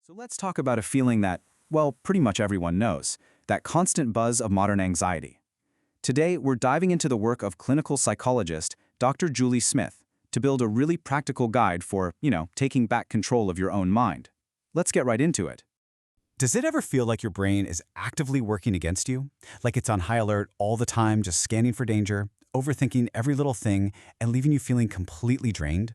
So let's talk about a feeling that, well, pretty much everyone knows, that constant buzz of modern anxiety. Today, we're diving into the work of clinical psychologist Dr. Julie Smith to build a really practical guide for, taking back control of your own mind. Let's get right into it. Does it ever feel like your brain is actively working against you? Like it's on high alert all the time, just scanning for danger, overthinking every little thing, and leaving you feeling completely drained?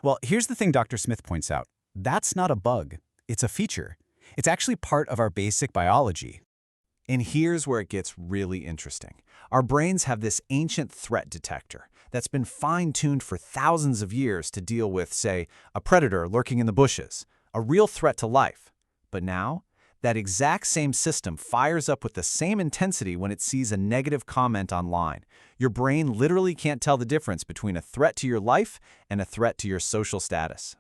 Well, here's the thing Dr. Smith points out. That's not a bug. It's a feature. It's actually part of our basic biology. And here's where it gets really interesting. Our brains have this ancient threat detector that's been fine-tuned for thousands of years to deal with, say, a predator lurking in the bushes, a real threat to life. But now, that exact same system fires up with the same intensity when it sees a negative comment online. Your brain literally can't tell the difference between a threat to your life and a threat to your social status.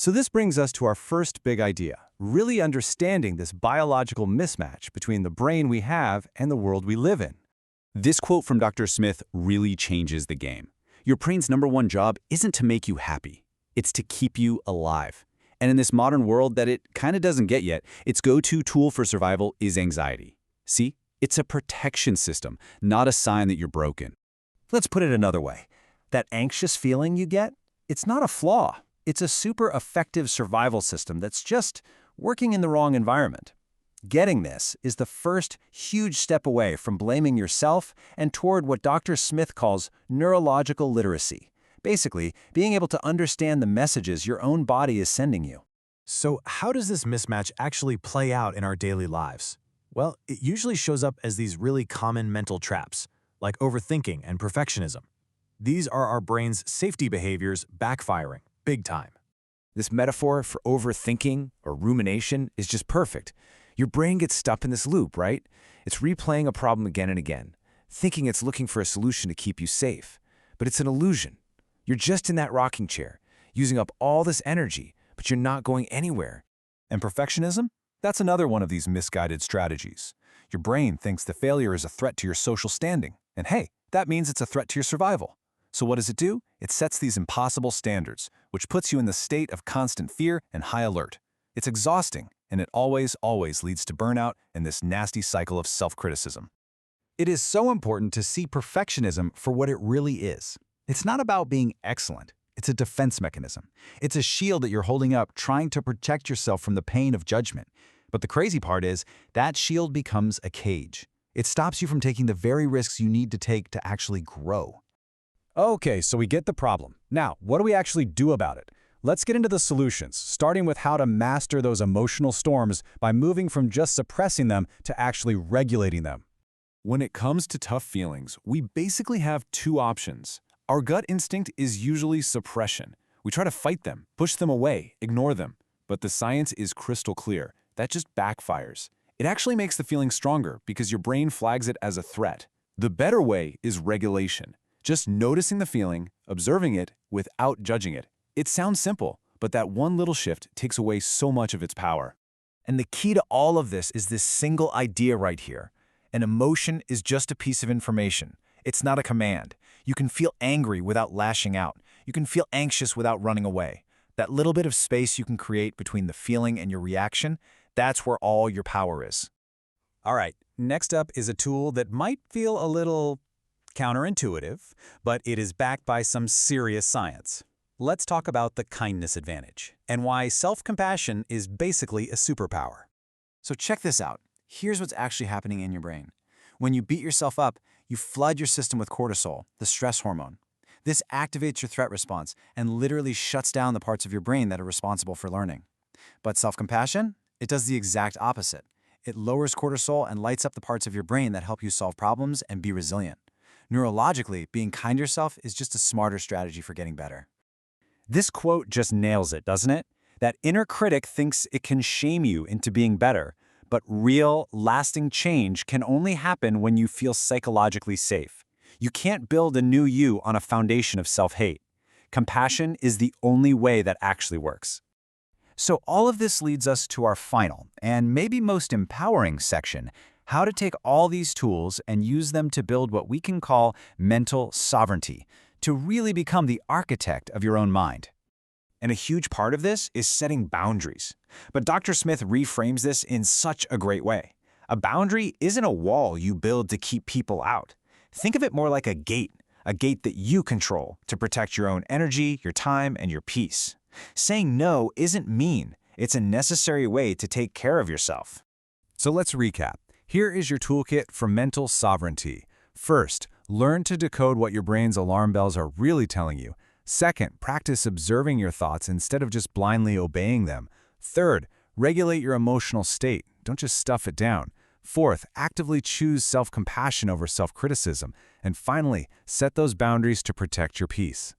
So this brings us to our first big idea, really understanding this biological mismatch between the brain we have and the world we live in. This quote from Dr. Smith really changes the game. Your brain's #1 job isn't to make you happy. It's to keep you alive. And in this modern world that it kind of doesn't get yet, its go-to tool for survival is anxiety. See? It's a protection system, not a sign that you're broken. Let's put it another way. That anxious feeling you get, it's not a flaw. It's a super effective survival system that's just working in the wrong environment. Getting this is the first huge step away from blaming yourself and toward what Dr. Smith calls neurological literacy. Basically, being able to understand the messages your own body is sending you. So how does this mismatch actually play out in our daily lives? Well, it usually shows up as these really common mental traps, like overthinking and perfectionism. These are our brain's safety behaviors backfiring, big time. This metaphor for overthinking or rumination is just perfect. Your brain gets stuck in this loop, right? It's replaying a problem again and again, thinking it's looking for a solution to keep you safe. But it's an illusion. You're just in that rocking chair, using up all this energy, but you're not going anywhere. And perfectionism? That's another one of these misguided strategies. Your brain thinks the failure is a threat to your social standing. And hey, that means it's a threat to your survival. So what does it do? It sets these impossible standards, which puts you in the state of constant fear and high alert. It's exhausting, and it always leads to burnout and this nasty cycle of self-criticism. It is so important to see perfectionism for what it really is. It's not about being excellent. It's a defense mechanism. It's a shield that you're holding up, trying to protect yourself from the pain of judgment. But the crazy part is, that shield becomes a cage. It stops you from taking the very risks you need to take to actually grow. Okay, so we get the problem. Now, what do we actually do about it? Let's get into the solutions, starting with how to master those emotional storms by moving from just suppressing them to actually regulating them. When it comes to tough feelings, we basically have two options. Our gut instinct is usually suppression. We try to fight them, push them away, ignore them. But the science is crystal clear. That just backfires. It actually makes the feeling stronger because your brain flags it as a threat. The better way is regulation. Just noticing the feeling, observing it, without judging it. It sounds simple, but that one little shift takes away so much of its power. And the key to all of this is this single idea right here. An emotion is just a piece of information. It's not a command. You can feel angry without lashing out. You can feel anxious without running away. That little bit of space you can create between the feeling and your reaction, that's where all your power is. All right, next up is a tool that might feel a little counterintuitive, but it is backed by some serious science. Let's talk about the kindness advantage and why self-compassion is basically a superpower. So check this out. Here's what's actually happening in your brain. When you beat yourself up, you flood your system with cortisol, the stress hormone. This activates your threat response and literally shuts down the parts of your brain that are responsible for learning. But self-compassion? It does the exact opposite. It lowers cortisol and lights up the parts of your brain that help you solve problems and be resilient. Neurologically, being kind to yourself is just a smarter strategy for getting better. This quote just nails it, doesn't it? That inner critic thinks it can shame you into being better, but real, lasting change can only happen when you feel psychologically safe. You can't build a new you on a foundation of self-hate. Compassion is the only way that actually works. So all of this leads us to our final, and maybe most empowering section, how to take all these tools and use them to build what we can call mental sovereignty, to really become the architect of your own mind. And a huge part of this is setting boundaries. But Dr. Smith reframes this in such a great way. A boundary isn't a wall you build to keep people out. Think of it more like a gate that you control to protect your own energy, your time, and your peace. Saying no isn't mean. It's a necessary way to take care of yourself. So let's recap. Here is your toolkit for mental sovereignty. First, learn to decode what your brain's alarm bells are really telling you. Second, practice observing your thoughts instead of just blindly obeying them. Third, regulate your emotional state. Don't just stuff it down. Fourth, actively choose self-compassion over self-criticism. And finally, set those boundaries to protect your peace.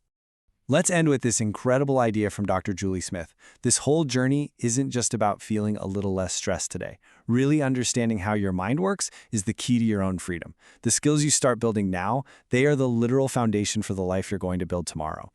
Let's end with this incredible idea from Dr. Julie Smith. This whole journey isn't just about feeling a little less stressed today. Really understanding how your mind works is the key to your own freedom. The skills you start building now, they are the literal foundation for the life you're going to build tomorrow.